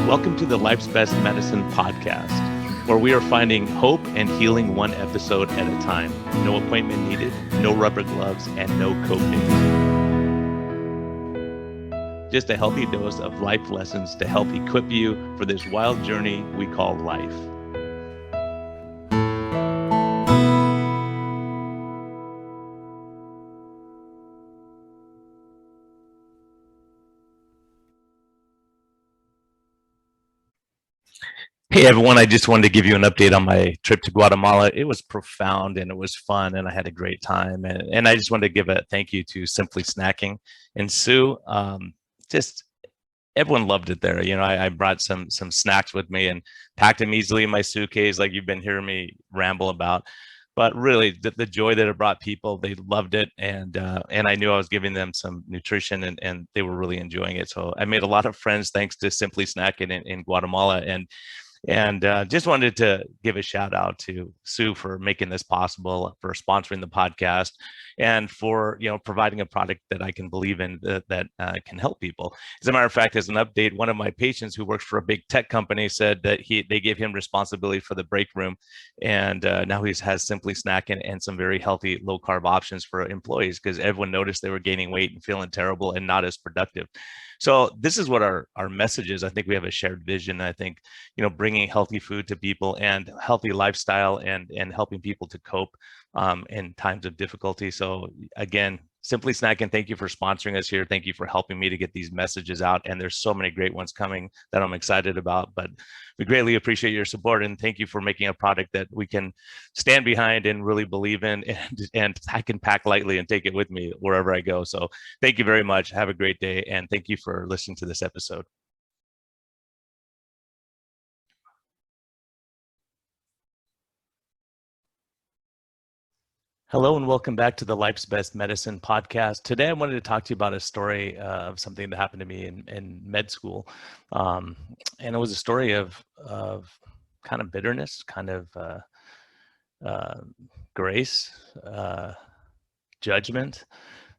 Welcome to the Life's Best Medicine podcast, where we are finding hope and healing one episode at a time. No appointment needed, no rubber gloves, and no coping. Just a healthy dose of life lessons to help equip you for this wild journey we call life. Hey everyone, I just wanted to give you an update on my trip to Guatemala. It was profound and it was fun and I had a great time. And I just wanted to give a thank you to Simply Snacking and Sue. Just everyone loved it there. You know, I brought some snacks with me and packed them easily in my suitcase like you've been hearing me ramble about. But really, the joy that it brought people, they loved it. And I knew I was giving them some nutrition and they were really enjoying it. So I made a lot of friends thanks to Simply Snacking in Guatemala. And just wanted to give a shout out to Sue for making this possible, for sponsoring the podcast, and for providing a product that I can believe in that can help people. As a matter of fact, as an update, one of my patients who works for a big tech company said that they gave him responsibility for the break room, and now he has Simply Snacking and some very healthy low carb options for employees because everyone noticed they were gaining weight and feeling terrible and not as productive. So this is what our message is. I think we have a shared vision. I think, bringing healthy food to people and healthy lifestyle and helping people to cope in times of difficulty. So again, Simply Snacking, thank you for sponsoring us here. Thank you for helping me to get these messages out. And there's so many great ones coming that I'm excited about, but we greatly appreciate your support. And thank you for making a product that we can stand behind and really believe in, and I can pack lightly and take it with me wherever I go. So thank you very much. Have a great day. And thank you for listening to this episode. Hello and welcome back to the Life's Best Medicine podcast. Today I wanted to talk to you about a story of something that happened to me in med school. And it was a story of kind of bitterness, kind of grace, judgment,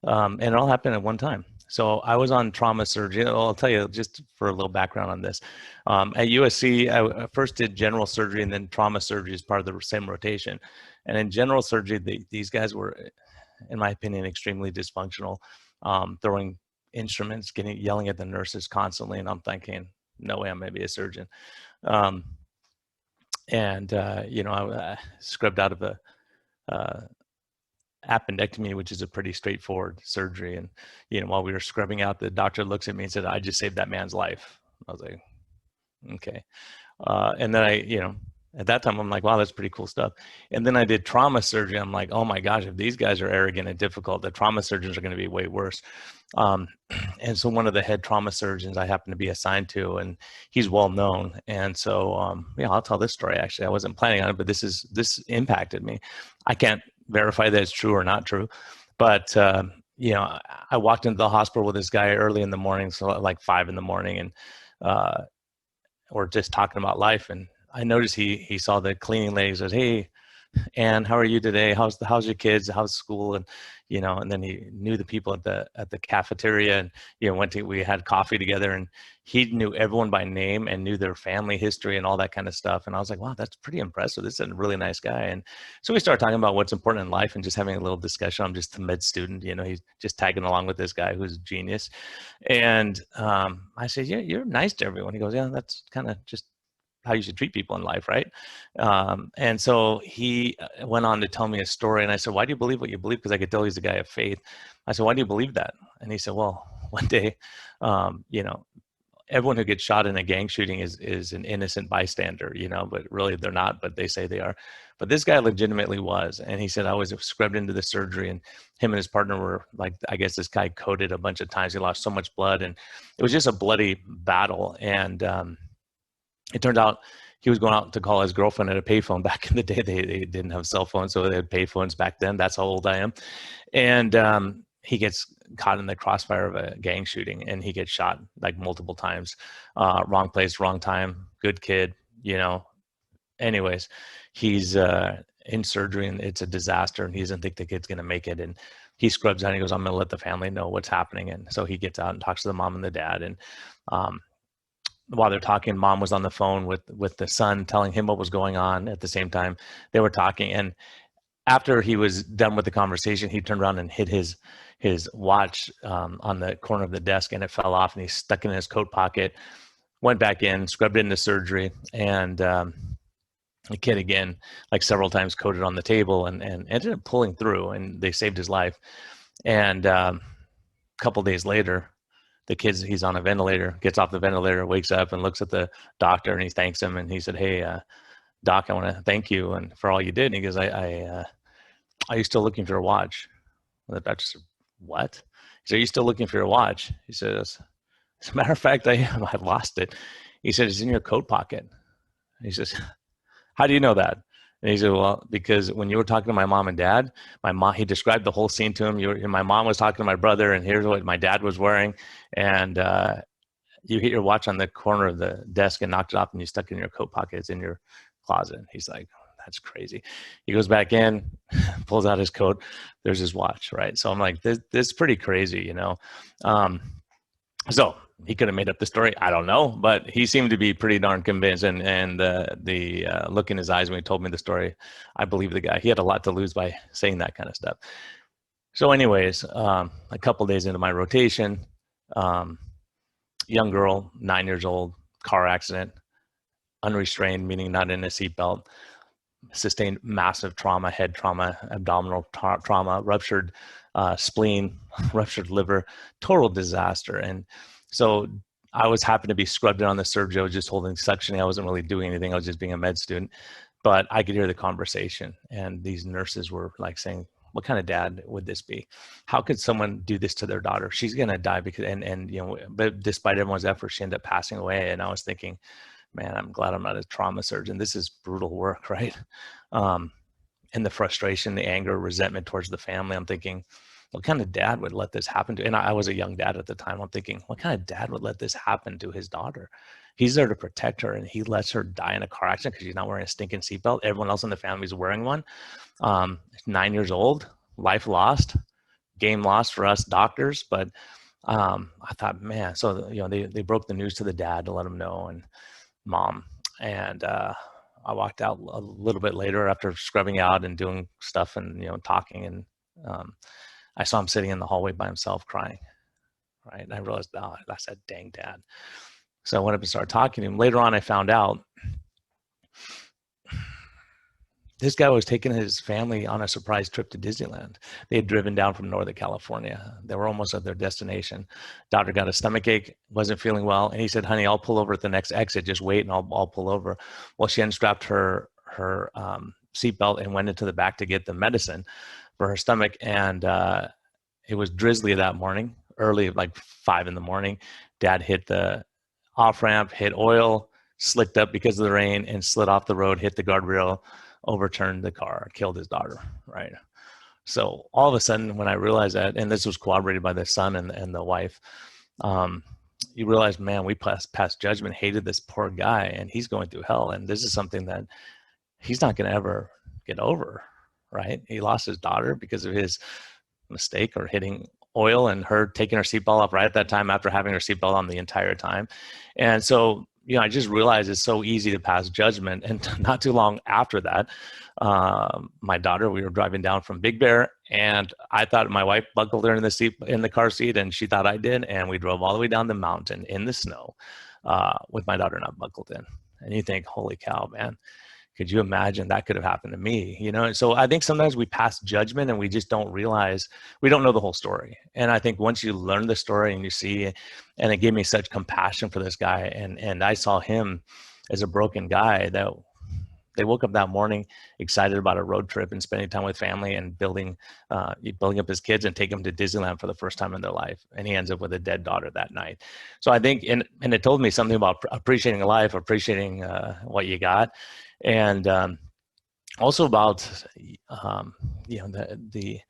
and it all happened at one time. So I was on trauma surgery. I'll tell you just for a little background on this. At USC, I first did general surgery and then trauma surgery as part of the same rotation. And in general surgery, these guys were, in my opinion, extremely dysfunctional, throwing instruments, yelling at the nurses constantly. And I'm thinking, no way I'm going to be a surgeon. I scrubbed out of a appendectomy, which is a pretty straightforward surgery. And, while we were scrubbing out, the doctor looks at me and said, I just saved that man's life. I was like, okay. And then at that time, I'm like, wow, that's pretty cool stuff. And then I did trauma surgery. I'm like, oh my gosh, if these guys are arrogant and difficult, the trauma surgeons are going to be way worse. And so one of the head trauma surgeons I happen to be assigned to, and he's well known. And so, I'll tell this story. Actually, I wasn't planning on it, but this impacted me. I can't verify that it's true or not true, but I walked into the hospital with this guy early in the morning, so like 5 a.m, and we're just talking about life, and I noticed he saw the cleaning lady. He says, "Hey, Ann, how are you today? How's your kids? How's school?" And and then he knew the people at the cafeteria, and we had coffee together, and he knew everyone by name and knew their family history and all that kind of stuff. And I was like, wow, that's pretty impressive. This is a really nice guy. And so we started talking about what's important in life and just having a little discussion. I'm just a med student, he's just tagging along with this guy who's a genius. And I said, yeah, you're nice to everyone. He goes, yeah, that's kind of just how you should treat people in life, right? And so he went on to tell me a story, and I said, why do you believe what you believe? Because I could tell he's a guy of faith. I said, why do you believe that? And he said, well, one day, everyone who gets shot in a gang shooting is an innocent bystander, but really they're not, but they say they are. But this guy legitimately was. And he said, I was scrubbed into the surgery, and him and his partner were like, I guess this guy coded a bunch of times. He lost so much blood, and it was just a bloody battle. And it turned out he was going out to call his girlfriend at a payphone. Back in the day, they didn't have cell phones, so they had payphones back then. That's how old I am. And he gets caught in the crossfire of a gang shooting, and he gets shot like multiple times. Wrong place, wrong time. Good kid, Anyways, he's in surgery, and it's a disaster, and he doesn't think the kid's going to make it. And he scrubs out and he goes, I'm going to let the family know what's happening. And so he gets out and talks to the mom and the dad. And while they're talking, mom was on the phone with the son, telling him what was going on. At the same time, they were talking, and after he was done with the conversation, he turned around and hid his watch on the corner of the desk, and it fell off, and he stuck it in his coat pocket. Went back in, scrubbed it into surgery, and the kid again, like several times, coded on the table, and ended up pulling through, and they saved his life. And a couple days later, he's on a ventilator, gets off the ventilator, wakes up and looks at the doctor, and he thanks him, and he said, "Hey, doc, I want to thank you and for all you did." And he goes, "Are you still looking for a watch?" And the doctor said, "What?" He said, "Are you still looking for your watch?" He says, "As a matter of fact, I am. I lost it." He said, "It's in your coat pocket." He says, "How do you know that?" And he said, "Well, because when you were talking to my mom and dad, he described the whole scene to him. My mom was talking to my brother, and here's what my dad was wearing. And you hit your watch on the corner of the desk and knocked it off, and you stuck it in your coat pocket. It's in your closet." He's like, "That's crazy." He goes back in, pulls out his coat. There's his watch, right? So I'm like, this is pretty crazy, you know? So he could have made up the story. I don't know, but he seemed to be pretty darn convinced. And the look in his eyes when he told me the story, I believe the guy. He had a lot to lose by saying that kind of stuff. So, anyways, a couple days into my rotation, young girl, 9 years old, car accident, unrestrained, meaning not in a seatbelt, sustained massive trauma, head trauma, abdominal trauma, ruptured spleen, ruptured liver, total disaster. And so I was happy to be scrubbed in on the surgery. I was just holding suctioning. I wasn't really doing anything. I was just being a med student, but I could hear the conversation, and these nurses were like saying, "What kind of dad would this be? How could someone do this to their daughter? She's going to die because," and, you know, but despite everyone's efforts, she ended up passing away. And I was thinking, man, I'm glad I'm not a trauma surgeon. This is brutal work, right? And the frustration, the anger, resentment towards the family. I'm thinking, what kind of dad would let this happen to? And I was a young dad at the time. I'm thinking, what kind of dad would let this happen to his daughter? He's there to protect her, and he lets her die in a car accident because she's not wearing a stinking seatbelt. Everyone else in the family is wearing one. 9 years old, life lost, game lost for us doctors. But I thought, man, so, you know, they broke the news to the dad to let him know, and mom. And I walked out a little bit later after scrubbing out and doing stuff and, you know, talking. And I saw him sitting in the hallway by himself crying, right? And I realized, oh, that's that dang dad. So I went up and started talking to him. Later on, I found out this guy was taking his family on a surprise trip to Disneyland. They had driven down from Northern California. They were almost at their destination. Daughter got a stomach ache, wasn't feeling well. And he said, "Honey, I'll pull over at the next exit. Just wait and I'll pull over." Well, she unstrapped her seatbelt and went into the back to get the medicine for her stomach. And it was drizzly that morning, early, like 5 a.m. Dad hit the off ramp, hit oil, slicked up because of the rain, and slid off the road, hit the guardrail, overturned the car, killed his daughter, right? So all of a sudden, when I realized that, and this was corroborated by the son and the wife, you realize, man, we passed judgment, hated this poor guy, and he's going through hell. And this is something that he's not going to ever get over, right? He lost his daughter because of his mistake or hitting oil, and her taking her seatbelt off right at that time after having her seatbelt on the entire time. And so, you know, I just realized it's so easy to pass judgment. And not too long after that, my daughter, we were driving down from Big Bear, and I thought my wife buckled her in the car seat, and she thought I did. And we drove all the way down the mountain in the snow with my daughter not buckled in. And you think, holy cow, man. Could you imagine that could have happened to me? You know, so I think sometimes we pass judgment and we just don't realize, we don't know the whole story. And I think once you learn the story and you see, and it gave me such compassion for this guy, and I saw him as a broken guy, that they woke up that morning excited about a road trip and spending time with family and building up his kids and take them to Disneyland for the first time in their life. And he ends up with a dead daughter that night. So I think, and it told me something about appreciating life, appreciating what you got. And also about, you know, the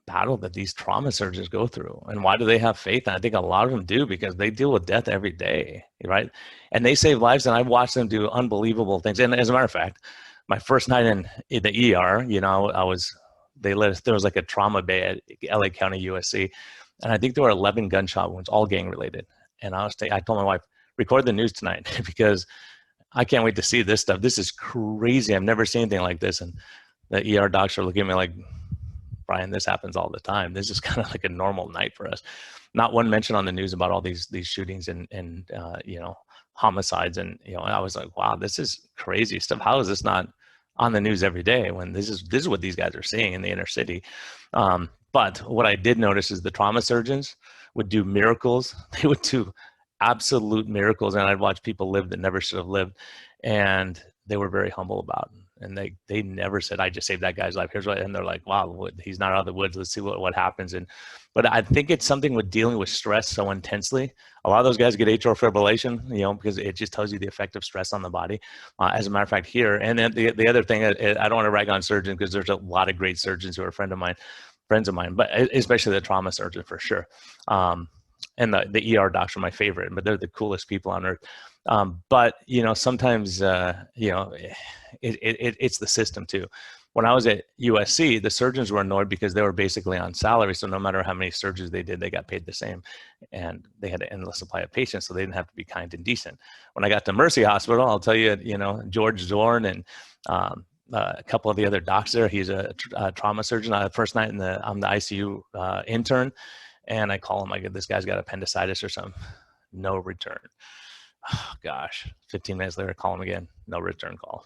battle that these trauma surgeons go through, and why do they have faith? And I think a lot of them do, because they deal with death every day, right? And they save lives, and I've watched them do unbelievable things. And as a matter of fact, my first night in the ER, you know, there was like a trauma bay at LA County USC, and I think there were 11 gunshot wounds, all gang related. And I told my wife, record the news tonight because I can't wait to see this stuff. This is crazy. I've never seen anything like this. And the ER docs are looking at me like, Brian, this happens all the time. This is kind of like a normal night for us. Not one mention on the news about all these shootings and homicides. And, I was like, wow, this is crazy stuff. How is this not on the news every day when this is what these guys are seeing in the inner city? But what I did notice is the trauma surgeons would do miracles. They would do absolute miracles. And I'd watch people live that never should have lived. And they were very humble about it. And they never said, I just saved that guy's life. Here's what, and they're like, wow, he's not out of the woods. Let's see what happens. But I think it's something with dealing with stress so intensely. A lot of those guys get atrial fibrillation, because it just tells you the effect of stress on the body. As a matter of fact, here, and then the other thing, I don't want to rag on surgeons because there's a lot of great surgeons who are friends of mine, but especially the trauma surgeon for sure. And the ER docs are my favorite, but they're the coolest people on earth. But sometimes it's the system too. When I was at USC, the surgeons were annoyed because they were basically on salary. So no matter how many surgeries they did, they got paid the same, and they had an endless supply of patients. So they didn't have to be kind and decent. When I got to Mercy Hospital, I'll tell you, George Zorn and a couple of the other docs there. He's a trauma surgeon. The first night I'm the ICU intern, and I call him. I go, this guy's got appendicitis or something. No return. Oh, gosh, 15 minutes later, call him again. No return call.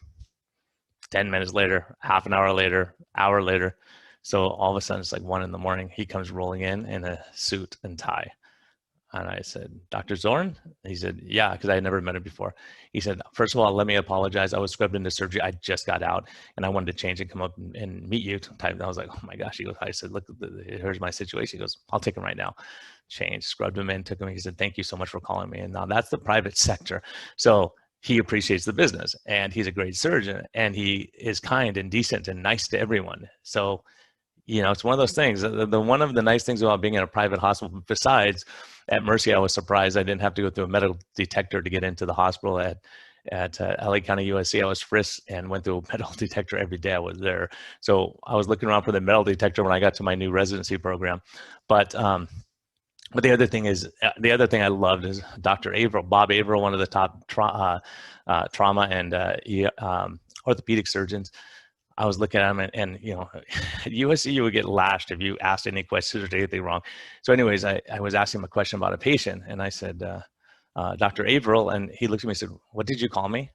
10 minutes later, half an hour later, hour later. So all of a sudden it's like 1 a.m. He comes rolling in a suit and tie. And I said, Dr. Zorn? He said, yeah, because I had never met him before. He said, first of all, let me apologize. I was scrubbed into surgery. I just got out and I wanted to change and come up and meet you. And I was like, oh my gosh. He goes, I said, look, here's my situation. He goes, I'll take him right now. Changed, scrubbed him in, took him. He said, thank you so much for calling me. And now that's the private sector. So he appreciates the business and he's a great surgeon and he is kind and decent and nice to everyone. So, it's one of those things. One of the nice things about being in a private hospital, besides at Mercy, I was surprised I didn't have to go through a metal detector to get into the hospital. At LA County USC, I was frisked and went through a metal detector every day I was there. So I was looking around for the metal detector when I got to my new residency program. But the other thing I loved is Dr. Averill, Bob Averill, one of the top trauma and orthopedic surgeons. I was looking at him and at USC, you would get lashed if you asked any questions or did anything wrong. So anyways, I was asking him a question about a patient and I said, Dr. Averill, and he looked at me and said, what did you call me?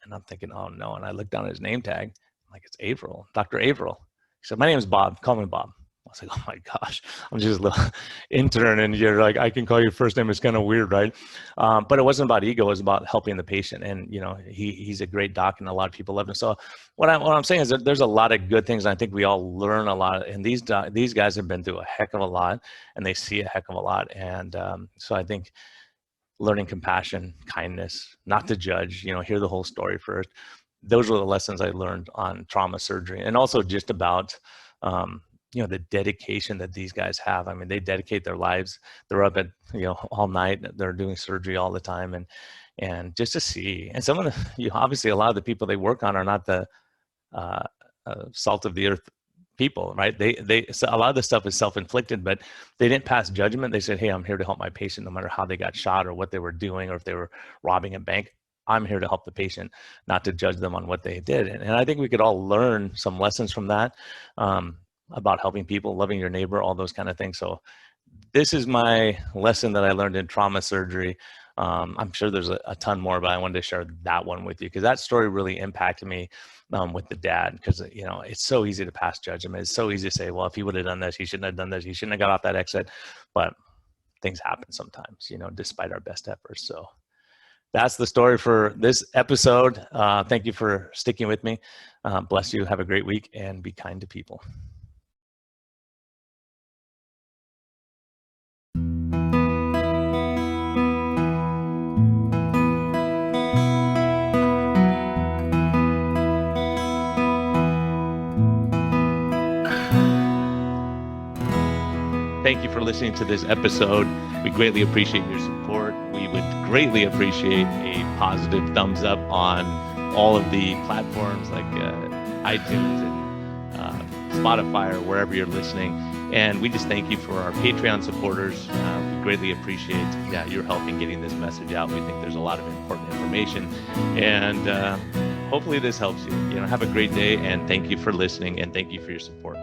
And I'm thinking, oh no. And I looked down at his name tag. I'm like, it's Averill, Dr. Averill. He said, my name is Bob, call me Bob. I was like, oh my gosh, I'm just a little intern and you're like, I can call you first name. It's kind of weird, right? But it wasn't about ego. It was about helping the patient. And, he's a great doc and a lot of people love him. So what I'm saying is that there's a lot of good things. And I think we all learn a lot. And these guys have been through a heck of a lot and they see a heck of a lot. And so I think learning compassion, kindness, not to judge, hear the whole story first. Those were the lessons I learned on trauma surgery and also just about, the dedication that these guys have. I mean, they dedicate their lives. They're up at, all night. They're doing surgery all the time. And just to see, and some of the, obviously a lot of the people they work on are not the salt of the earth people, right? So a lot of the stuff is self-inflicted, but they didn't pass judgment. They said, hey, I'm here to help my patient no matter how they got shot or what they were doing or if they were robbing a bank. I'm here to help the patient, not to judge them on what they did. And I think we could all learn some lessons from that. About helping people, loving your neighbor, all those kind of things. So this is my lesson that I learned in trauma surgery. I'm sure there's a ton more, but I wanted to share that one with you because that story really impacted me with the dad because, it's so easy to pass judgment. It's so easy to say, well, if he would have done this, he shouldn't have done this. He shouldn't have got off that exit. But things happen sometimes, despite our best efforts. So that's the story for this episode. Thank you for sticking with me. Bless you. Have a great week and be kind to people. Thank you for listening to this episode. We greatly appreciate your support. We would greatly appreciate a positive thumbs up on all of the platforms like iTunes and Spotify or wherever you're listening. And we just thank you for our Patreon supporters. We greatly appreciate your help in getting this message out. We think there's a lot of important information, and hopefully this helps you. Have a great day, and thank you for listening, and thank you for your support.